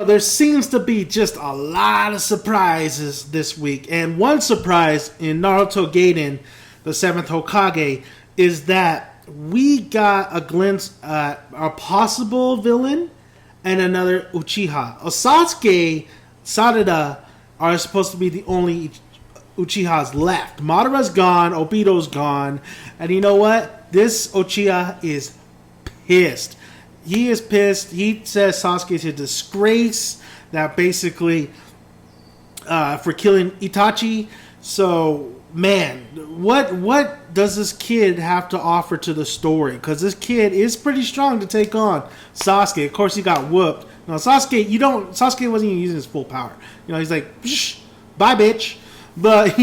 There seems to be just a lot of surprises this week, and one surprise in Naruto Gaiden, the seventh Hokage, is that we got a glimpse at a possible villain and another Uchiha. Sasuke, Sarada are supposed to be the only Uchihas left. Madara's gone, Obito's gone, and you know what? This Uchiha is pissed. He is pissed. He says Sasuke is a disgrace. That basically for killing Itachi. So man, what does this kid have to offer to the story? Because this kid is pretty strong to take on Sasuke. Of course, he got whooped. No, Sasuke, Sasuke wasn't even using his full power. You know, he's like, bye, bitch. But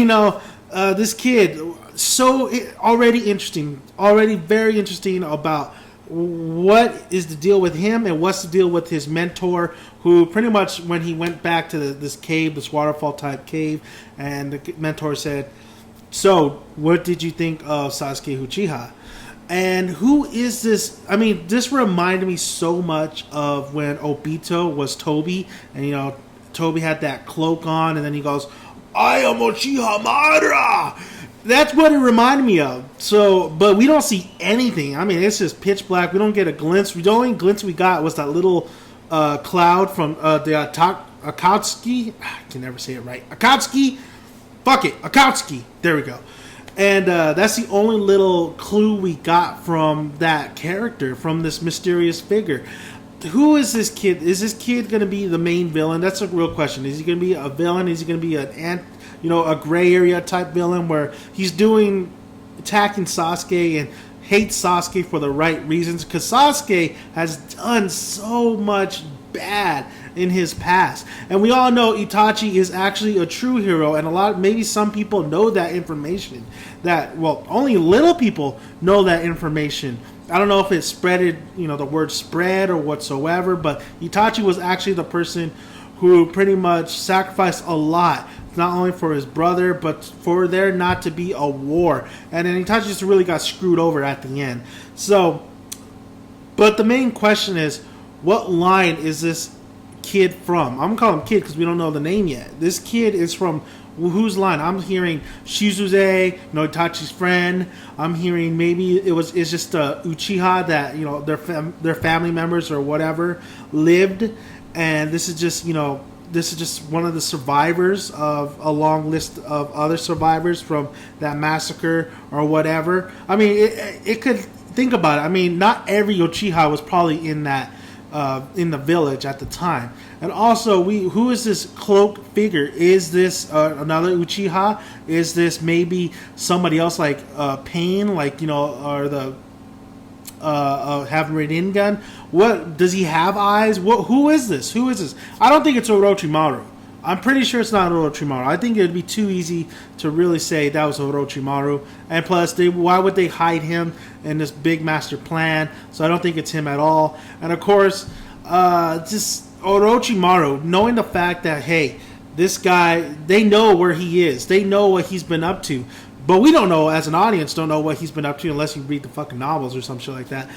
this kid, so already interesting, already very interesting about what is the deal with him and what's the deal with his mentor, who pretty much when he went back to this cave, this waterfall type cave, and the mentor said, so what did you think of Sasuke Uchiha? And who is this? I mean, this reminded me so much of when Obito was Toby, and Toby had that cloak on, and then he goes, I am Uchiha Madara. That's what it reminded me of. So, but we don't see anything. I mean, it's just pitch black. We don't get a glimpse. The only glimpse we got was that little cloud from the Akatsuki. I can never say it right. Akatsuki. Fuck it. Akatsuki. There we go. And that's the only little clue we got from that character, from this mysterious figure. Who is this kid? Is this kid going to be the main villain? That's a real question. Is he going to be a villain? Is he going to be a gray area type villain where he's attacking Sasuke and hates Sasuke for the right reasons? Because Sasuke has done so much bad in his past, and we all know Itachi is actually a true hero, and maybe some people know that information. Only little people know that information. I don't know if it spreaded, the word spread or whatsoever, but Itachi was actually the person who pretty much sacrificed a lot, not only for his brother, but for there not to be a war. And then Itachi just really got screwed over at the end. So, but the main question is, what line is this kid from? I'm going to call him kid because we don't know the name yet. This kid is from whose line? I'm hearing Shizuze, Itachi's friend. I'm hearing maybe it's just Uchiha that their family members or whatever lived, and this is just one of the survivors of a long list of other survivors from that massacre or whatever. I mean, it could think about it. I mean, not every Uchiha was probably in that. In the village at the time. And also, who is this cloaked figure? Is this another Uchiha? Is this maybe somebody else like Pain, or the have Rinnegan? What does he have eyes? Who is this? Who is this? I don't think it's Orochimaru. I'm pretty sure it's not Orochimaru. I think it would be too easy to really say that was Orochimaru. And plus, why would they hide him in this big master plan? So I don't think it's him at all. And of course, just Orochimaru, knowing the fact that, hey, this guy, they know where he is. They know what he's been up to. But we don't know, as an audience, don't know what he's been up to unless you read the fucking novels or some shit like that.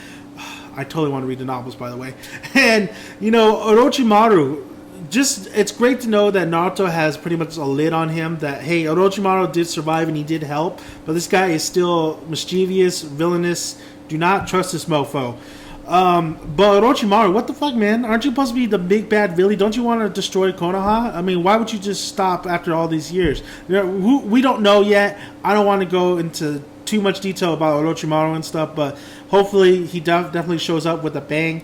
I totally want to read the novels, by the way. And, Orochimaru, it's great to know that Naruto has pretty much a lid on him, that, hey, Orochimaru did survive and he did help, but this guy is still mischievous, villainous. Do not trust this mofo. But Orochimaru, what the fuck, man? Aren't you supposed to be the big bad villain? Don't you want to destroy Konoha? I mean, why would you just stop after all these years? We don't know yet. I don't want to go into too much detail about Orochimaru and stuff, but hopefully he definitely shows up with a bang.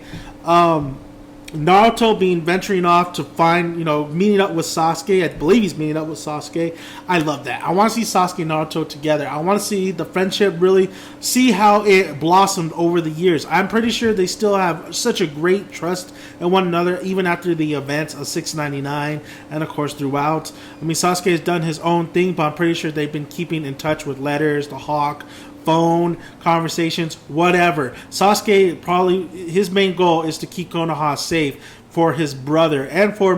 Naruto venturing off to find, meeting up with Sasuke. I believe he's meeting up with Sasuke. I love that. I want to see Sasuke and Naruto together. I want to see the friendship really, see how it blossomed over the years. I'm pretty sure they still have such a great trust in one another, even after the events of 699 and, of course, throughout. I mean, Sasuke has done his own thing, but I'm pretty sure they've been keeping in touch with letters, the Hawk, phone conversations, whatever. Sasuke, probably his main goal is to keep Konoha safe for his brother and for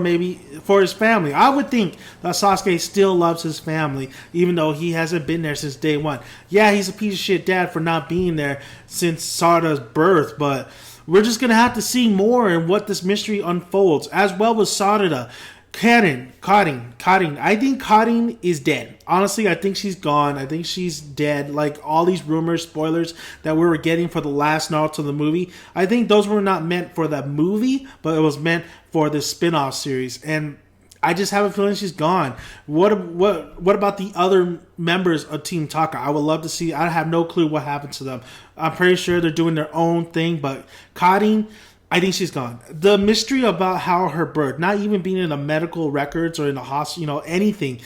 his family. I would think that Sasuke still loves his family, even though he hasn't been there since day one. Yeah, he's a piece of shit dad for not being there since Sarada's birth, but we're just going to have to see more and what this mystery unfolds, as well as Sarada. Karin. I think Karin is dead. Honestly, I think she's gone. I think she's dead. Like all these rumors, spoilers that we were getting for the last Naruto the movie, I think those were not meant for the movie, but it was meant for this spin-off series. And I just have a feeling she's gone. What about the other members of Team Taka? I would love to see. I have no clue what happened to them. I'm pretty sure they're doing their own thing, but Karin, I think she's gone. The mystery about how her birth, not even being in the medical records or in the hospital, anything.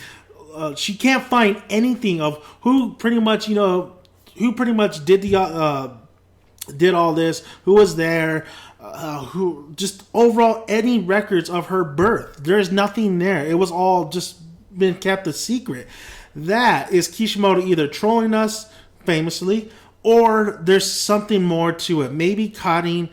She can't find anything of who pretty much did did all this, who was there, who just overall any records of her birth. There's nothing there. It was all just been kept a secret. That is Kishimoto either trolling us famously, or there's something more to it. Maybe Karin.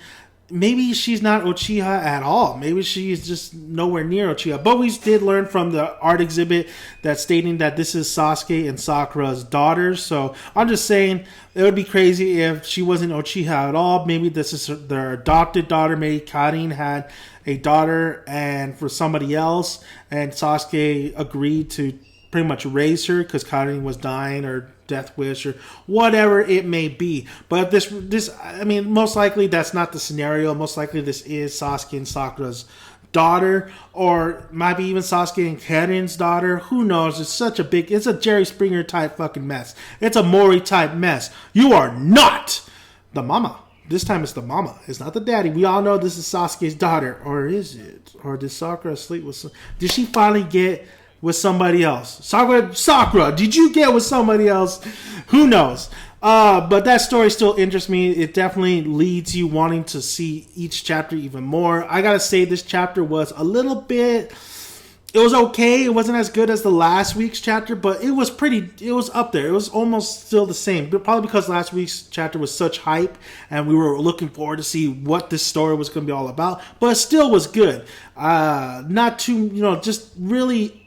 Maybe she's not Uchiha at all. Maybe she's just nowhere near Uchiha. But we did learn from the art exhibit that stating that this is Sasuke and Sakura's daughter. So I'm just saying it would be crazy if she wasn't Uchiha at all. Maybe this is their adopted daughter. Maybe Karin had a daughter and for somebody else, and Sasuke agreed to pretty much raise her because Karin was dying or death wish or whatever it may be. But most likely that's not the scenario. Most likely this is Sasuke and Sakura's daughter, or might be even Sasuke and Karin's daughter. Who knows? It's a Jerry Springer type fucking mess. It's a Mori type mess. You are not the mama. This time it's the mama. It's not the daddy. We all know this is Sasuke's daughter. Or is it? Or did Sakura sleep with did she finally get with somebody else? Sakura, did you get with somebody else? Who knows? But that story still interests me. It definitely leads you wanting to see each chapter even more. I gotta say, this chapter was a little bit... It was okay. It wasn't as good as the last week's chapter, but it was up there. It was almost still the same. But probably because last week's chapter was such hype, and we were looking forward to see what this story was going to be all about. But it still was good. Not too, just really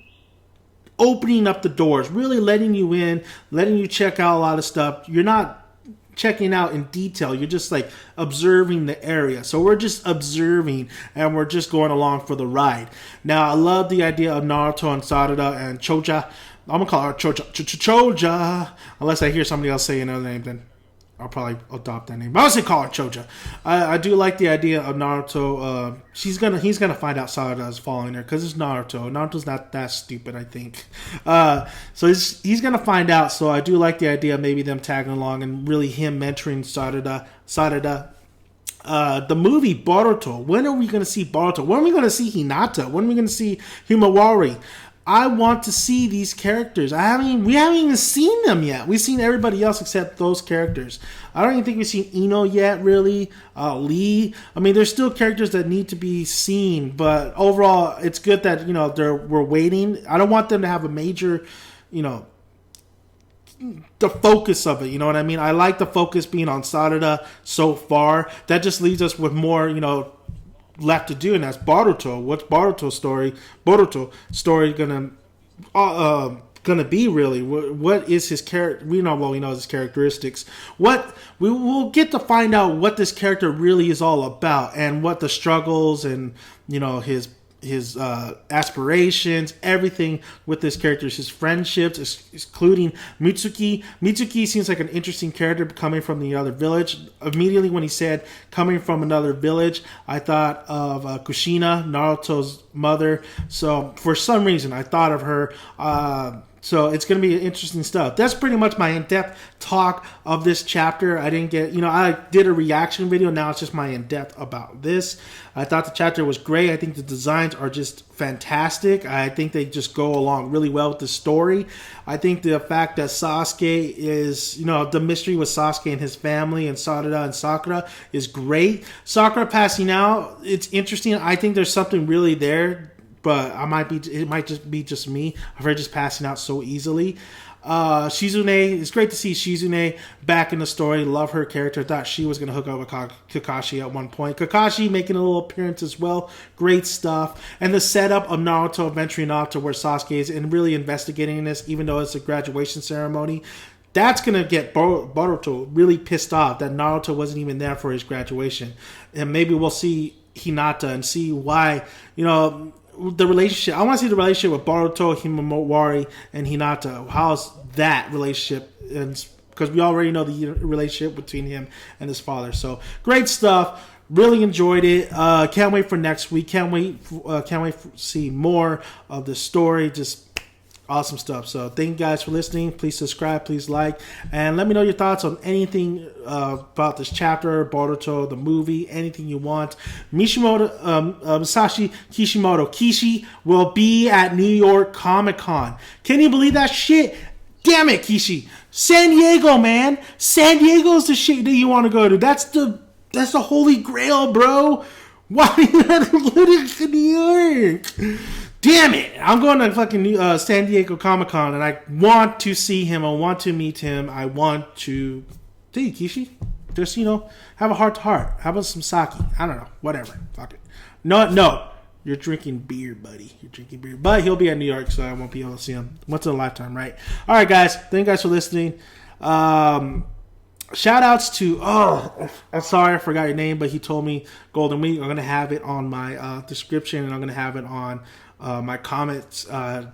opening up the doors, really letting you in, letting you check out a lot of stuff. You're not checking out in detail. You're just like observing the area. So we're just observing and we're just going along for the ride. Now, I love the idea of Naruto and Sarada and Choja. I'm going to call her Choja. Unless I hear somebody else say another name, then I'll probably adopt that name. But I'll say call her Choja. I do like the idea of Naruto. He's gonna find out Sarada is following her because it's Naruto. Naruto's not that stupid, I think. So he's gonna find out. So I do like the idea of maybe them tagging along and really him mentoring Sarada. The movie Boruto. When are we gonna see Boruto? When are we gonna see Hinata? When are we gonna see Himawari? I want to see these characters. We haven't even seen them yet. We've seen everybody else except those characters. I don't even think we've seen Ino yet, really. Lee. There's still characters that need to be seen, but overall, it's good that we're waiting. I don't want them to have a major, the focus of it. You know what I mean? I like the focus being on Sarada so far. That just leaves us with more, left to do, and that's Boruto. What's Boruto story gonna be really? What is his character? We know his characteristics. We will get to find out what this character really is all about, and what the struggles and his aspirations, everything with this character, his friendships, including Mitsuki. Mitsuki seems like an interesting character coming from the other village. Immediately when he said coming from another village, I thought of Kushina, Naruto's mother. So for some reason, I thought of her. So it's going to be interesting stuff. That's pretty much my in-depth talk of this chapter. I didn't get, I did a reaction video. Now it's just my in-depth about this. I thought the chapter was great. I think the designs are just fantastic. I think they just go along really well with the story. I think the fact that Sasuke is, the mystery with Sasuke and his family and Sarada and Sakura is great. Sakura passing out, it's interesting. I think there's something really there. But it might just be me. I've heard just passing out so easily. Shizune, it's great to see Shizune back in the story. Love her character. Thought she was going to hook up with Kakashi at one point. Kakashi making a little appearance as well. Great stuff. And the setup of Naruto venturing off to where Sasuke is and really investigating this, even though it's a graduation ceremony. that's going to get Boruto really pissed off that Naruto wasn't even there for his graduation. And maybe we'll see Hinata and see why, the relationship. I want to see the relationship with Boruto, Himawari, and Hinata. How's that relationship? And because we already know the relationship between him and his father. So great stuff. Really enjoyed it. Can't wait for next week. Can't wait to see more of the story. Just awesome stuff. So thank you guys for listening. Please subscribe, please like, and let me know your thoughts on anything about this chapter, Boruto, the movie, anything you want. Masashi Kishimoto, Kishi, will be at New York Comic Con. Can you believe that shit? Damn it, Kishi. San Diego, man. San Diego's the shit that you want to go to. That's the holy grail, bro. Why are you not going to New York? Damn it! I'm going to fucking San Diego Comic Con, and I want to see him. I want to meet him. I want to see Kishi. Just have a heart to heart. How about some sake? I don't know. Whatever. Fuck it. No. You're drinking beer, buddy. You're drinking beer. But he'll be at New York, so I won't be able to see him. Once in a lifetime, right? All right, guys. Thank you guys for listening. Shout outs to, I'm sorry I forgot your name, but he told me Golden Week. I'm going to have it on my description, and I'm going to have it on my comments.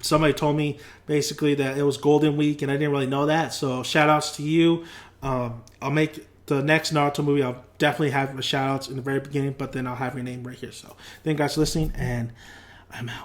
Somebody told me basically that it was Golden Week, and I didn't really know that. So shout outs to you. I'll make the next Naruto movie. I'll definitely have a shout outs in the very beginning, but then I'll have your name right here. So thank you guys for listening, and I'm out.